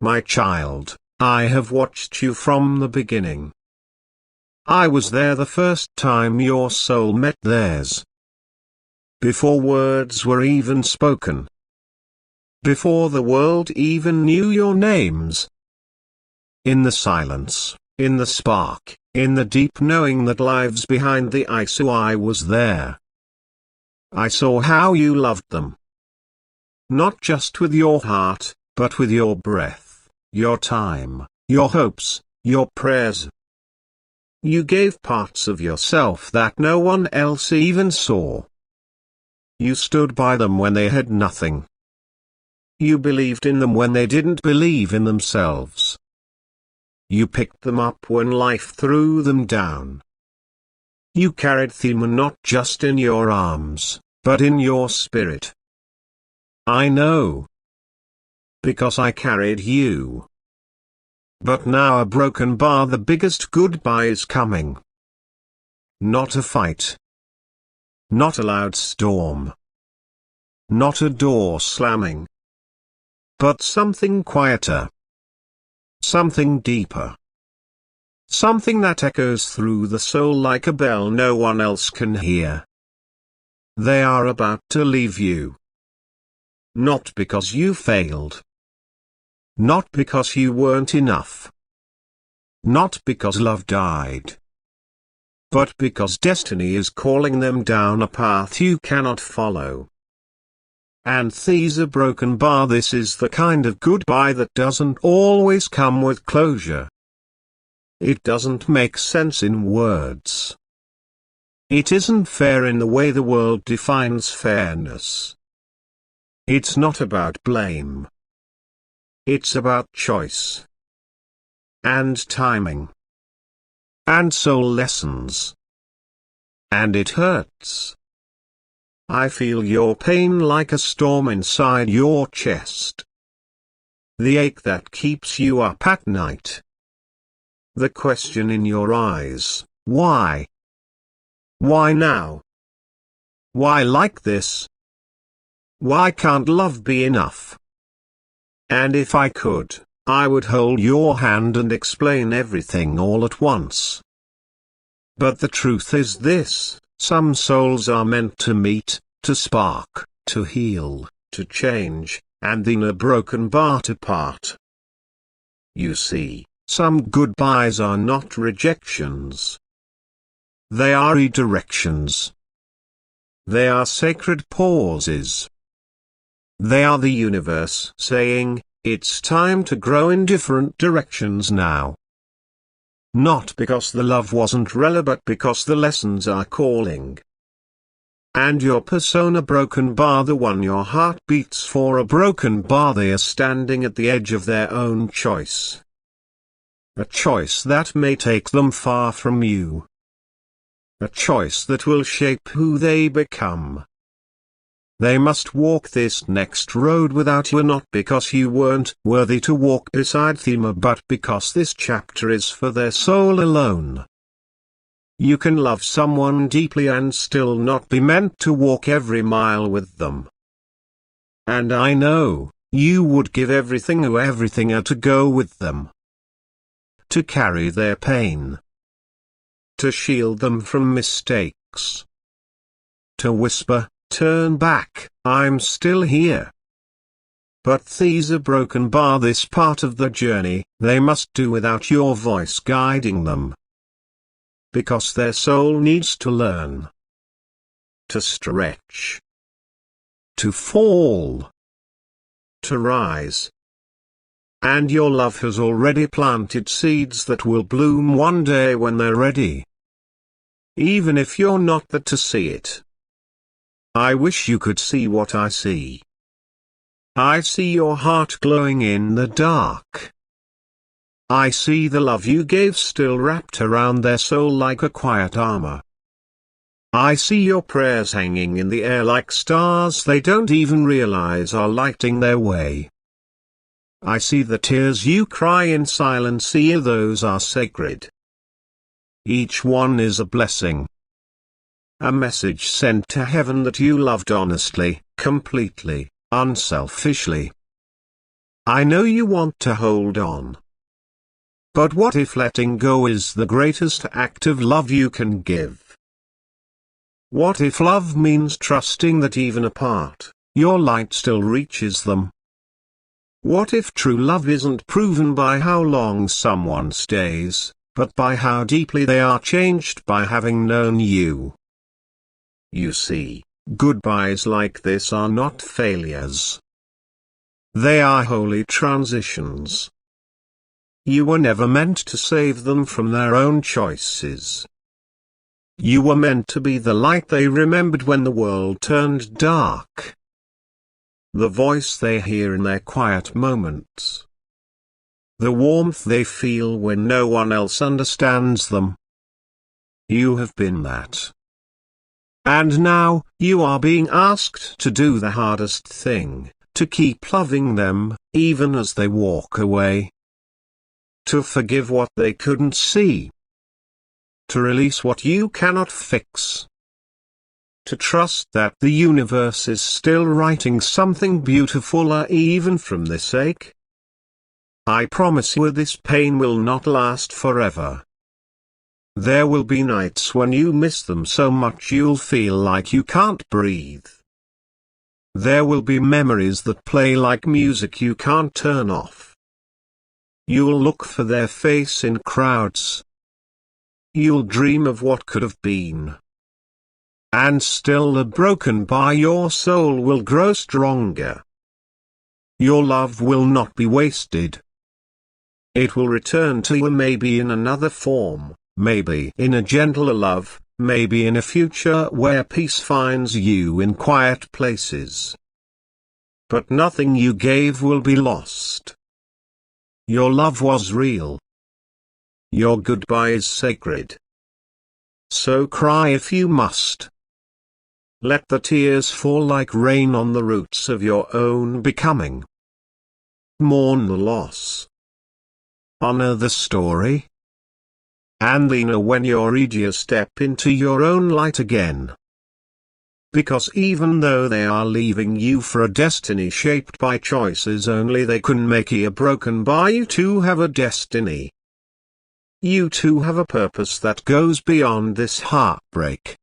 My child, I have watched you from the beginning. I was there the first time your soul met theirs. Before words were even spoken. Before the world even knew your names. In the silence, in the spark, in the deep knowing that lives behind the ice, I was there. I saw how you loved them. Not just with your heart, but with your breath, your time, your hopes, your prayers. You gave parts of yourself that no one else even saw. You stood by them when they had nothing. You believed in them when they didn't believe in themselves. You picked them up when life threw them down. You carried them not just in your arms, but in your spirit. I know. Because I carried you. But now a broken bar, the biggest goodbye is coming. Not a fight. Not a loud storm. Not a door slamming. But something quieter. Something deeper. Something that echoes through the soul like a bell no one else can hear. They are about to leave you. Not because you failed. Not because you weren't enough. Not because love died. But because destiny is calling them down a path you cannot follow. And these a broken bar. This is the kind of goodbye that doesn't always come with closure. It doesn't make sense in words. It isn't fair in the way the world defines fairness. It's not about blame. It's about choice. And timing. And soul lessons. And it hurts. I feel your pain like a storm inside your chest. The ache that keeps you up at night. The question in your eyes, why? Why now? Why like this? Why can't love be enough? And if I could, I would hold your hand and explain everything all at once. But the truth is this, some souls are meant to meet, to spark, to heal, to change, and in a broken bar to part. You see, some goodbyes are not rejections. They are redirections. They are sacred pauses. They are the universe saying, it's time to grow in different directions now. Not because the love wasn't real, but because the lessons are calling. And your persona broken bar, the one your heart beats for, a broken bar, they are standing at the edge of their own choice. A choice that may take them far from you. A choice that will shape who they become. They must walk this next road without you, not because you weren't worthy to walk beside them, but because this chapter is for their soul alone. You can love someone deeply and still not be meant to walk every mile with them. And I know, you would give everything to go with them. To carry their pain. To shield them from mistakes. To whisper, turn back, I'm still here. But these a broken bar, this part of the journey, they must do without your voice guiding them. Because their soul needs to learn. To stretch. To fall. To rise. And your love has already planted seeds that will bloom one day when they're ready. Even if you're not there to see it. I wish you could see what I see. I see your heart glowing in the dark. I see the love you gave still wrapped around their soul like a quiet armor. I see your prayers hanging in the air like stars they don't even realize are lighting their way. I see the tears you cry in silence, those are sacred. Each one is a blessing. A message sent to heaven that you loved honestly, completely, unselfishly. I know you want to hold on. But what if letting go is the greatest act of love you can give? What if love means trusting that even apart, your light still reaches them? What if true love isn't proven by how long someone stays, but by how deeply they are changed by having known you? You see, goodbyes like this are not failures. They are holy transitions. You were never meant to save them from their own choices. You were meant to be the light they remembered when the world turned dark. The voice they hear in their quiet moments. The warmth they feel when no one else understands them. You have been that. And now, you are being asked to do the hardest thing, to keep loving them, even as they walk away. To forgive what they couldn't see. To release what you cannot fix. To trust that the universe is still writing something beautiful even from this ache. I promise you this pain will not last forever. There will be nights when you miss them so much you'll feel like you can't breathe. There will be memories that play like music you can't turn off. You'll look for their face in crowds. You'll dream of what could have been. And still the broken bar your soul will grow stronger. Your love will not be wasted. It will return to you maybe in another form, maybe in a gentler love, maybe in a future where peace finds you in quiet places. But nothing you gave will be lost. Your love was real. Your goodbye is sacred. So cry if you must. Let the tears fall like rain on the roots of your own becoming. Mourn the loss. Honor the story. And lean when you're ready to step into your own light again. Because even though they are leaving you for a destiny shaped by choices only they can make, here broken by, you too have a destiny. You too have a purpose that goes beyond this heartbreak.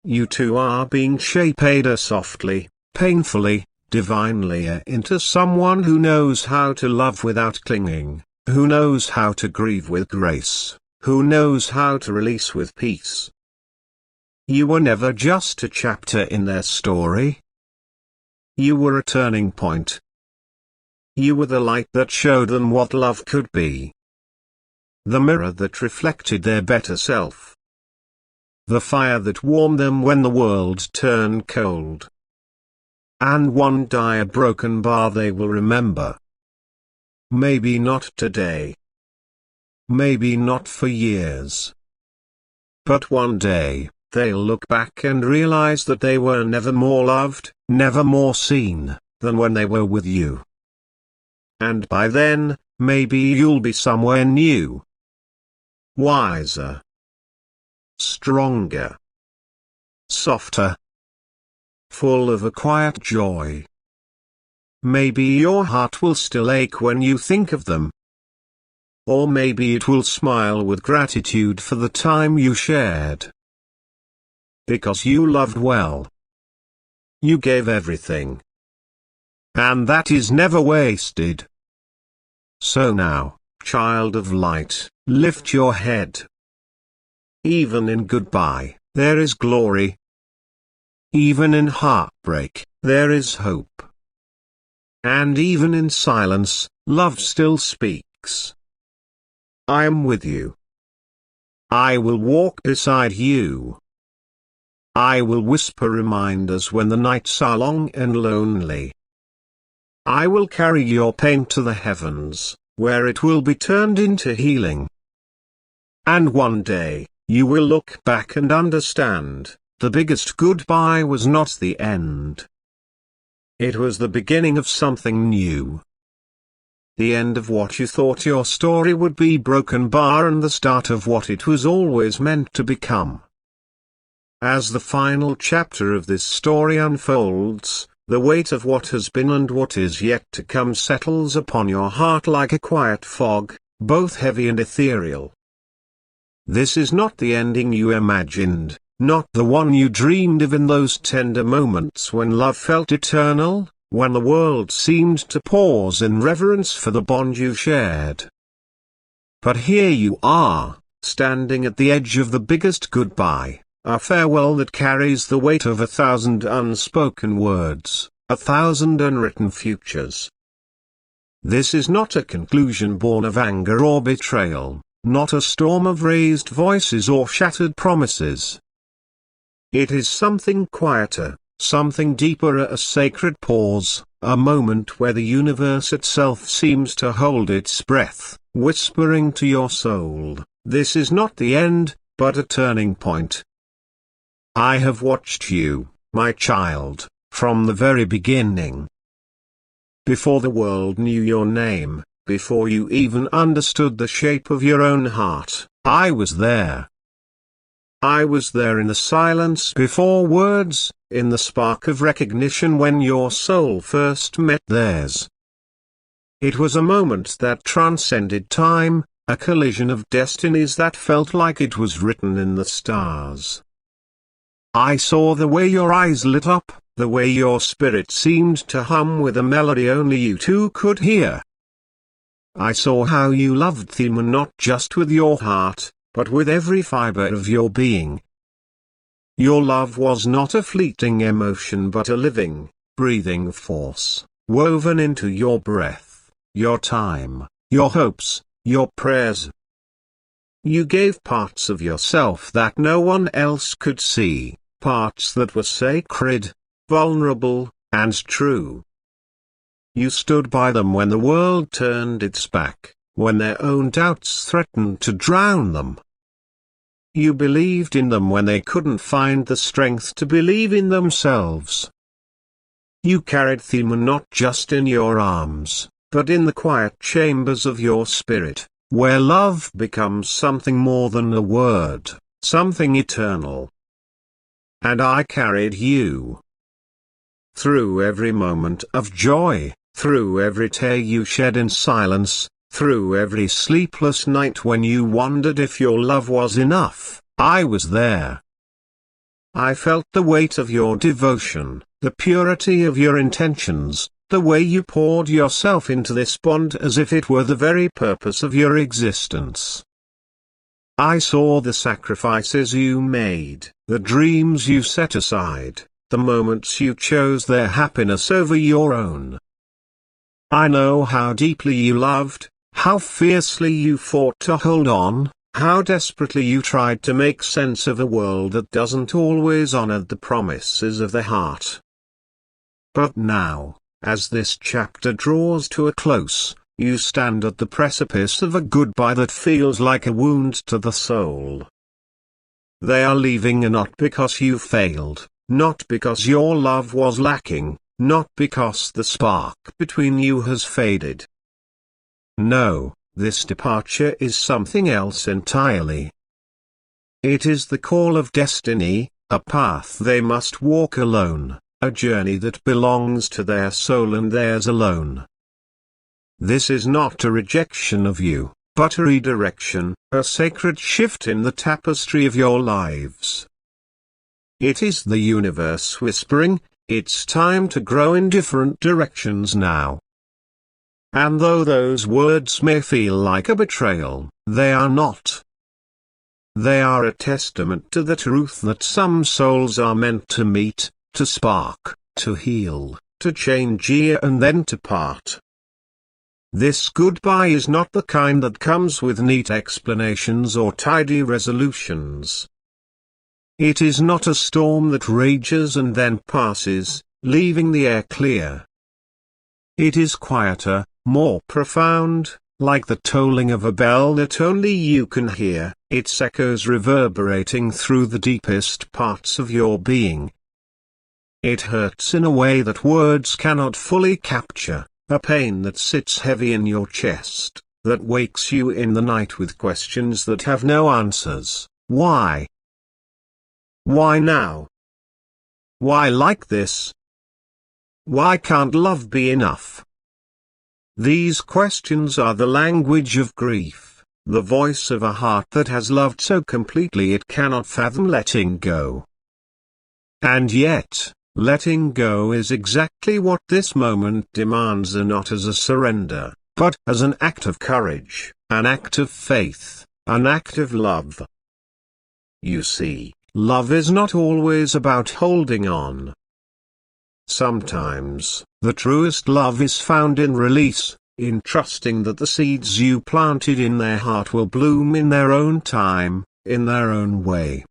You too are being shaped softly, painfully, divinely into someone who knows how to love without clinging, who knows how to grieve with grace, who knows how to release with peace. You were never just a chapter in their story. You were a turning point. You were the light that showed them what love could be. The mirror that reflected their better self. The fire that warmed them when the world turned cold. And one day a broken bar they will remember. Maybe not today. Maybe not for years. But one day, they'll look back and realize that they were never more loved, never more seen, than when they were with you. And by then, maybe you'll be somewhere new. Wiser. Stronger. Softer. Full of a quiet joy. Maybe your heart will still ache when you think of them. Or maybe it will smile with gratitude for the time you shared. Because you loved well. You gave everything. And that is never wasted. So now, child of light, lift your head. Even in goodbye, there is glory. Even in heartbreak, there is hope. And even in silence, love still speaks. I am with you. I will walk beside you. I will whisper reminders when the nights are long and lonely. I will carry your pain to the heavens, where it will be turned into healing. And one day, you will look back and understand, the biggest goodbye was not the end. It was the beginning of something new. The end of what you thought your story would be, broken bar, and the start of what it was always meant to become. As the final chapter of this story unfolds, The weight of what has been and what is yet to come settles upon your heart like a quiet fog, both heavy and ethereal. This is not the ending you imagined, not the one you dreamed of in those tender moments when love felt eternal, when the world seemed to pause in reverence for the bond you shared. But here you are, standing at the edge of the biggest goodbye, a farewell that carries the weight of 1,000 unspoken words, 1,000 unwritten futures. This is not a conclusion born of anger or betrayal, not a storm of raised voices or shattered promises. It is something quieter, something deeper, a sacred pause, a moment where the universe itself seems to hold its breath, whispering to your soul, "This is not the end, but a turning point." I have watched you, my child, from the very beginning. Before the world knew your name, before you even understood the shape of your own heart, I was there. I was there in the silence before words, in the spark of recognition when your soul first met theirs. It was a moment that transcended time, a collision of destinies that felt like it was written in the stars. I saw the way your eyes lit up, the way your spirit seemed to hum with a melody only you two could hear. I saw how you loved Thema not just with your heart, but with every fiber of your being. Your love was not a fleeting emotion but a living, breathing force, woven into your breath, your time, your hopes, your prayers. You gave parts of yourself that no one else could see, parts that were sacred, vulnerable, and true. You stood by them when the world turned its back, when their own doubts threatened to drown them. You believed in them when they couldn't find the strength to believe in themselves. You carried Thema not just in your arms, but in the quiet chambers of your spirit, where love becomes something more than a word, something eternal. And I carried you. Through every moment of joy, through every tear you shed in silence, through every sleepless night when you wondered if your love was enough, I was there. I felt the weight of your devotion, the purity of your intentions, the way you poured yourself into this bond as if it were the very purpose of your existence. I saw the sacrifices you made, the dreams you set aside, the moments you chose their happiness over your own. I know how deeply you loved, how fiercely you fought to hold on, how desperately you tried to make sense of a world that doesn't always honor the promises of the heart. But now, as this chapter draws to a close, you stand at the precipice of a goodbye that feels like a wound to the soul. They are leaving, and not because you failed, not because your love was lacking, not because the spark between you has faded. No, this departure is something else entirely. It is the call of destiny, a path they must walk alone, a journey that belongs to their soul and theirs alone. This is not a rejection of you, but a redirection, a sacred shift in the tapestry of your lives. It is the universe whispering, "It's time to grow in different directions now." And though those words may feel like a betrayal, they are not. They are a testament to the truth that some souls are meant to meet, to spark, to heal, to change year and then to part. This goodbye is not the kind that comes with neat explanations or tidy resolutions. It is not a storm that rages and then passes, leaving the air clear. It is quieter, more profound, like the tolling of a bell that only you can hear, its echoes reverberating through the deepest parts of your being. It hurts in a way that words cannot fully capture, a pain that sits heavy in your chest, that wakes you in the night with questions that have no answers. Why? Why now? Why like this? Why can't love be enough? These questions are the language of grief, the voice of a heart that has loved so completely it cannot fathom letting go. And yet, letting go is exactly what this moment demands, and not as a surrender, but as an act of courage, an act of faith, an act of love. You see, love is not always about holding on. Sometimes, the truest love is found in release, in trusting that the seeds you planted in their heart will bloom in their own time, in their own way.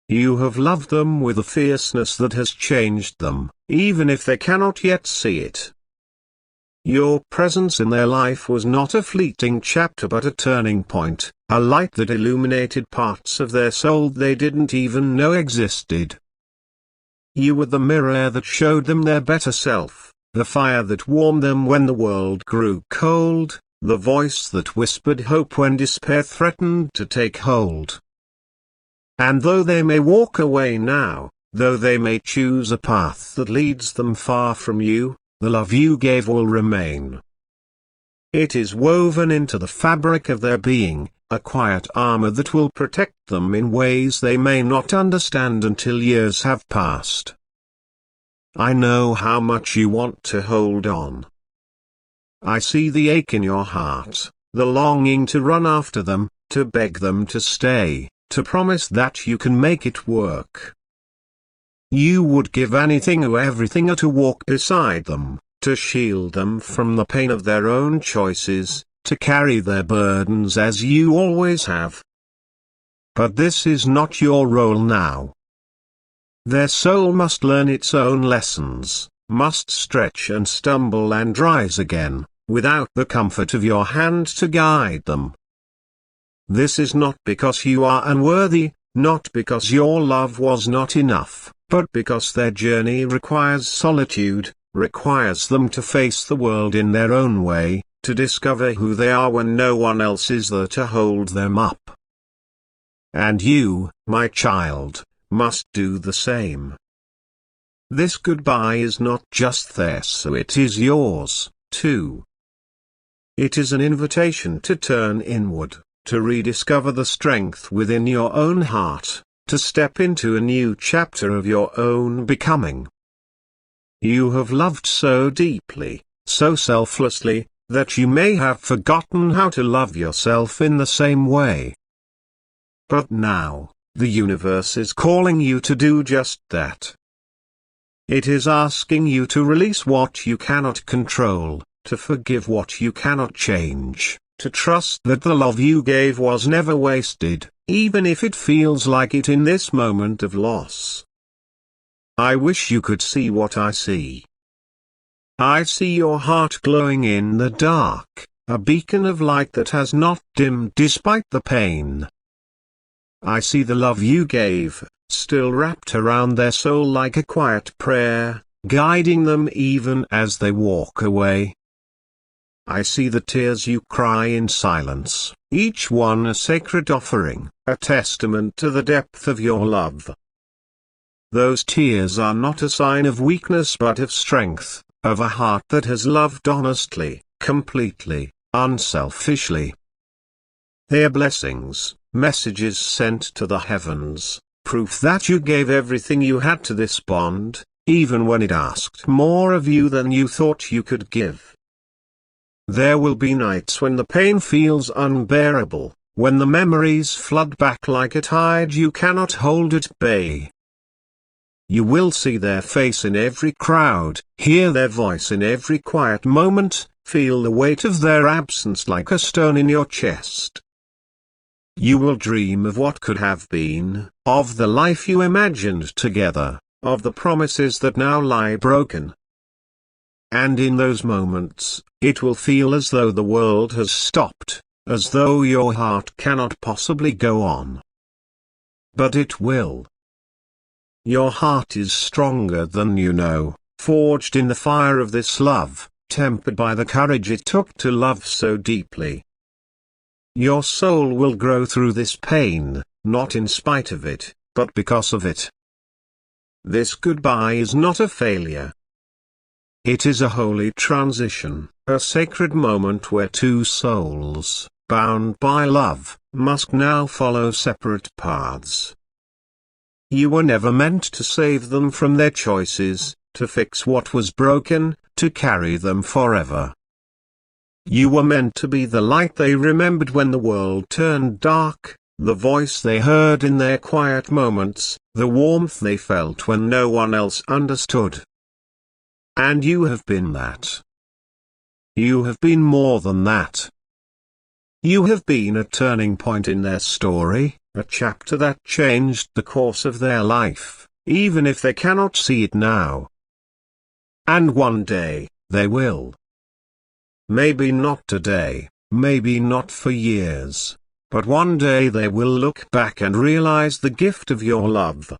You have loved them with a fierceness that has changed them, even if they cannot yet see it. Your presence in their life was not a fleeting chapter but a turning point, a light that illuminated parts of their soul they didn't even know existed. You were the mirror that showed them their better self, the fire that warmed them when the world grew cold, the voice that whispered hope when despair threatened to take hold. And though they may walk away now, though they may choose a path that leads them far from you, the love you gave will remain. It is woven into the fabric of their being, a quiet armor that will protect them in ways they may not understand until years have passed. I know how much you want to hold on. I see the ache in your heart, the longing to run after them, to beg them to stay, to promise that you can make it work. You would give anything or everything to walk beside them, to shield them from the pain of their own choices, to carry their burdens as you always have. But this is not your role now. Their soul must learn its own lessons, must stretch and stumble and rise again, without the comfort of your hand to guide them. This is not because you are unworthy, not because your love was not enough, but because their journey requires solitude, requires them to face the world in their own way, to discover who they are when no one else is there to hold them up. And you, my child, must do the same. This goodbye is not just theirs, so it is yours, too. It is an invitation to turn inward, to rediscover the strength within your own heart, to step into a new chapter of your own becoming. You have loved so deeply, so selflessly, that you may have forgotten how to love yourself in the same way. But now, the universe is calling you to do just that. It is asking you to release what you cannot control, to forgive what you cannot change, to trust that the love you gave was never wasted, even if it feels like it in this moment of loss. I wish you could see what I see. I see your heart glowing in the dark, a beacon of light that has not dimmed despite the pain. I see the love you gave, still wrapped around their soul like a quiet prayer, guiding them even as they walk away. I see the tears you cry in silence, each one a sacred offering, a testament to the depth of your love. Those tears are not a sign of weakness but of strength, of a heart that has loved honestly, completely, unselfishly. They are blessings, messages sent to the heavens, proof that you gave everything you had to this bond, even when it asked more of you than you thought you could give. There will be nights when the pain feels unbearable, when the memories flood back like a tide you cannot hold at bay. You will see their face in every crowd, hear their voice in every quiet moment, feel the weight of their absence like a stone in your chest. You will dream of what could have been, of the life you imagined together, of the promises that now lie broken. And in those moments, it will feel as though the world has stopped, as though your heart cannot possibly go on. But it will. Your heart is stronger than you know, forged in the fire of this love, tempered by the courage it took to love so deeply. Your soul will grow through this pain, not in spite of it, but because of it. This goodbye is not a failure. It is a holy transition, a sacred moment where two souls, bound by love, must now follow separate paths. You were never meant to save them from their choices, to fix what was broken, to carry them forever. You were meant to be the light they remembered when the world turned dark, the voice they heard in their quiet moments, the warmth they felt when no one else understood. And you have been that. You have been more than that. You have been a turning point in their story, a chapter that changed the course of their life, even if they cannot see it now. And one day, they will. Maybe not today, maybe not for years, but one day they will look back and realize the gift of your love.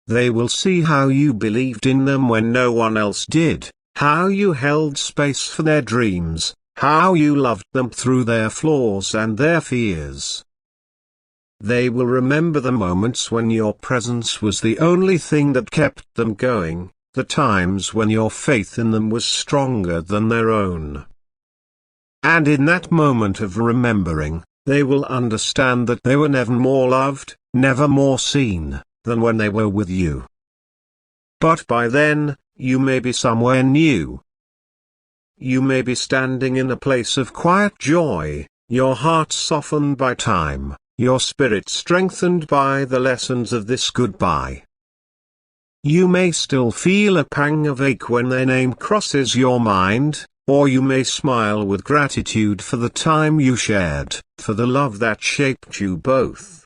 They will see how you believed in them when no one else did, how you held space for their dreams, how you loved them through their flaws and their fears. They will remember the moments when your presence was the only thing that kept them going, the times when your faith in them was stronger than their own. And in that moment of remembering, they will understand that they were never more loved, never more seen, than when they were with you. But by then, you may be somewhere new. You may be standing in a place of quiet joy, your heart softened by time, your spirit strengthened by the lessons of this goodbye. You may still feel a pang of ache when their name crosses your mind, or you may smile with gratitude for the time you shared, for the love that shaped you both.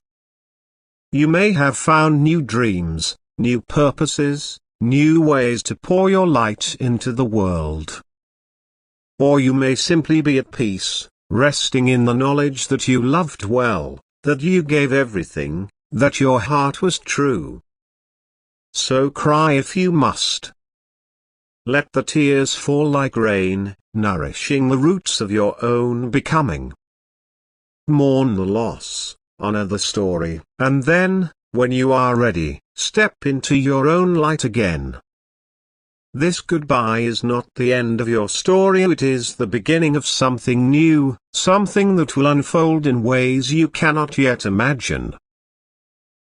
You may have found new dreams, new purposes, new ways to pour your light into the world. Or you may simply be at peace, resting in the knowledge that you loved well, that you gave everything, that your heart was true. So cry if you must. Let the tears fall like rain, nourishing the roots of your own becoming. Mourn the loss, honor the story, and then, when you are ready, step into your own light again. This goodbye is not the end of your story, it is the beginning of something new, something that will unfold in ways you cannot yet imagine.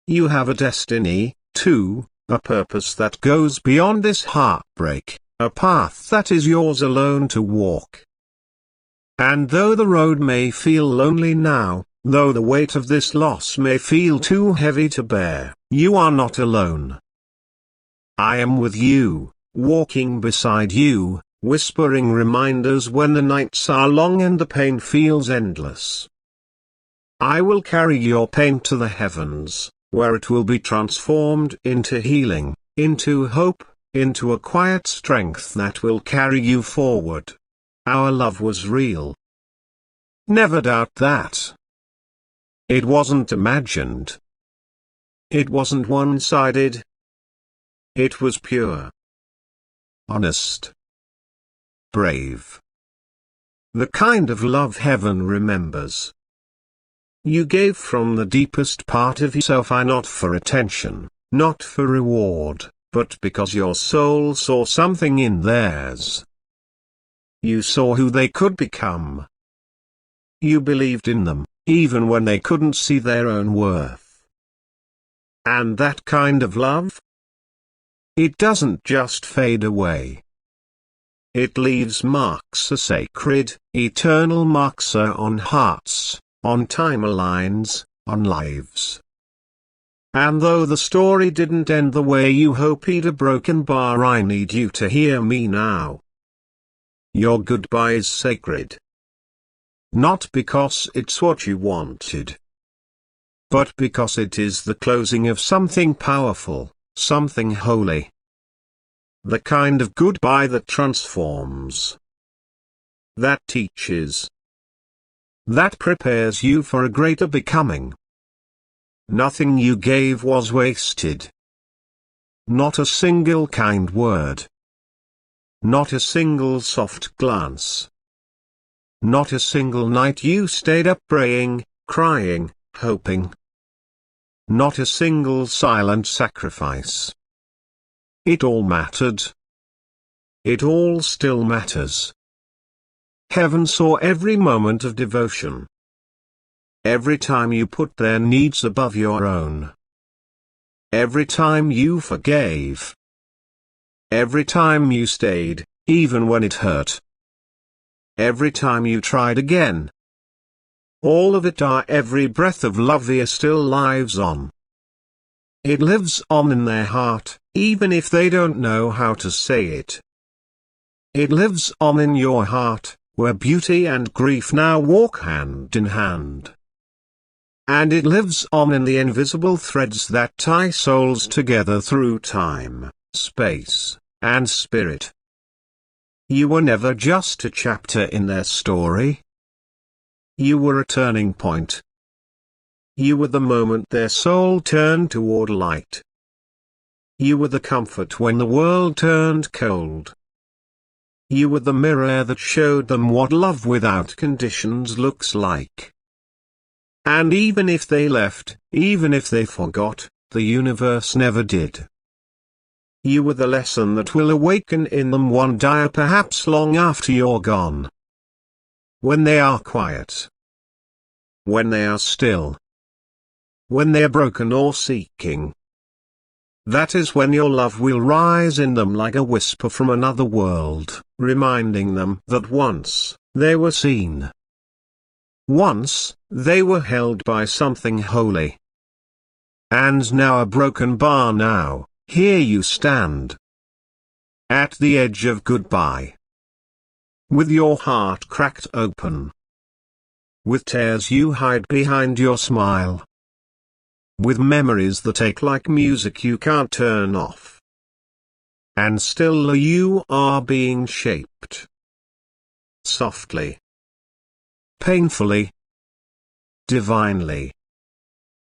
You have a destiny, too, a purpose that goes beyond this heartbreak, a path that is yours alone to walk. And though the road may feel lonely now, though the weight of this loss may feel too heavy to bear, you are not alone. I am with you, walking beside you, whispering reminders when the nights are long and the pain feels endless. I will carry your pain to the heavens, where it will be transformed into healing, into hope, into a quiet strength that will carry you forward. Our love was real. Never doubt that. It wasn't imagined. It wasn't one-sided. It was pure. Honest. Brave. The kind of love heaven remembers. You gave from the deepest part of yourself, not for attention, not for reward, but because your soul saw something in theirs. You saw who they could become. You believed in them, even when they couldn't see their own worth. And that kind of love? It doesn't just fade away. It leaves marks, a sacred, eternal marks on hearts, on timelines, on lives. And though the story didn't end the way you hoped, a broken bar, I need you to hear me now. Your goodbye is sacred. Not because it's what you wanted, but because it is the closing of something powerful, something holy. The kind of goodbye that transforms, that teaches, that prepares you for a greater becoming. Nothing you gave was wasted. Not a single kind word. Not a single soft glance. Not a single night you stayed up praying, crying, hoping. Not a single silent sacrifice. It all mattered. it all still matters. Heaven saw every moment of devotion. Every time you put their needs above your own. Every time you forgave. Every time you stayed, even when it hurt. Every time you tried again. All of it, every breath of love here still lives on. It lives on in their heart, even if they don't know how to say it. It lives on in your heart, where beauty and grief now walk hand in hand. And it lives on in the invisible threads that tie souls together through time, space, and spirit. You were never just a chapter in their story. You were a turning point. You were the moment their soul turned toward light. You were the comfort when the world turned cold. You were the mirror that showed them what love without conditions looks like. And even if they left, even if they forgot, the universe never did. You were the lesson that will awaken in them one day, perhaps long after you're gone. When they are quiet. When they are still. When they are broken or seeking. That is when your love will rise in them like a whisper from another world, reminding them that once they were seen. Once, they were held by something holy. And now a broken bar now, here you stand. At the edge of goodbye. With your heart cracked open. With tears you hide behind your smile. With memories that ache like music you can't turn off. And still you are being shaped. Softly. Painfully. Divinely.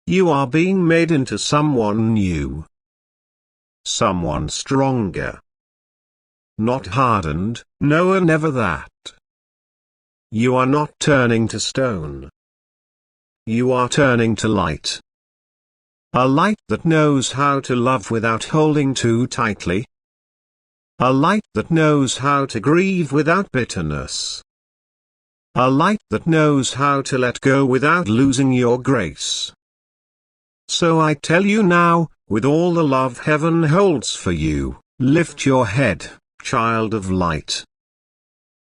You are being made into someone new. Someone stronger. Not hardened, no, never that. You are not turning to stone. You are turning to light. A light that knows how to love without holding too tightly. A light that knows how to grieve without bitterness. A light that knows how to let go without losing your grace. So I tell you now, with all the love heaven holds for you, lift your head, child of light.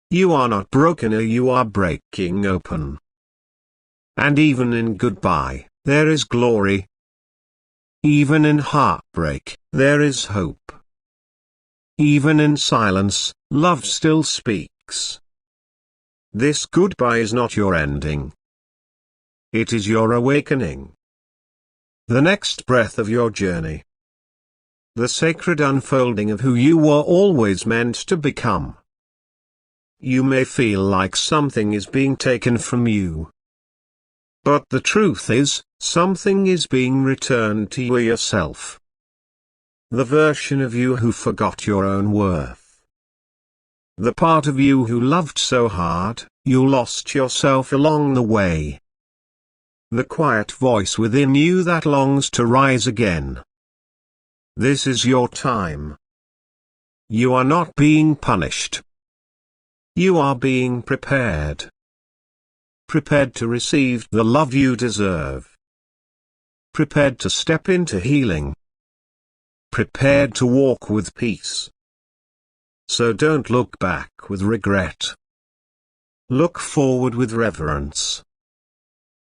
You are not broken, or you are breaking open. And even in goodbye, there is glory. Even in heartbreak, there is hope. Even in silence, love still speaks. This goodbye is not your ending. It is your awakening. The next breath of your journey. The sacred unfolding of who you were always meant to become. You may feel like something is being taken from you. But the truth is, something is being returned to you yourself. The version of you who forgot your own worth. The part of you who loved so hard, you lost yourself along the way. The quiet voice within you that longs to rise again. This is your time. You are not being punished. You are being prepared. Prepared to receive the love you deserve. Prepared to step into healing. Prepared to walk with peace. So don't look back with regret. Look forward with reverence.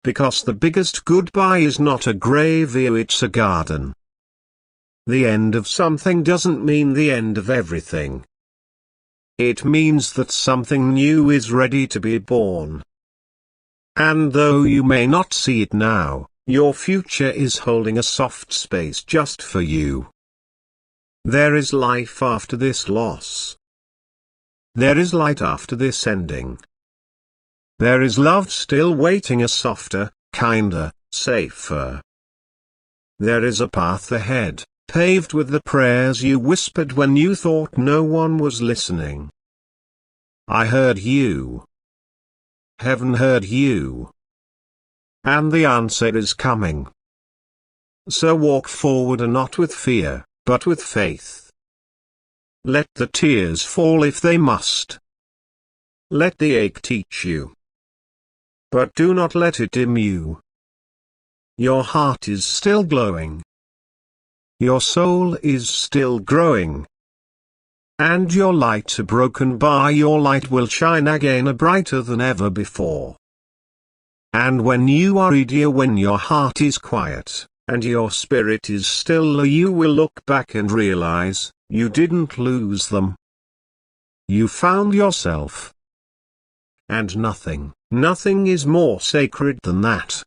Because the biggest goodbye is not a grave, it's a garden. The end of something doesn't mean the end of everything. It means that something new is ready to be born. And though you may not see it now, your future is holding a soft space just for you. There is life after this loss. There is light after this ending. There is love still waiting, a softer, kinder, safer. There is a path ahead, paved with the prayers you whispered when you thought no one was listening. I heard you. Heaven heard you. And the answer is coming. So walk forward, and not with fear, but with faith. Let the tears fall if they must. Let the ache teach you. But do not let it dim you. Your heart is still glowing. Your soul is still growing. And your light broken by your light will shine again brighter than ever before. And when you are ready, when your heart is quiet, and your spirit is still, you will look back and realize, you didn't lose them. You found yourself. And nothing is more sacred than that.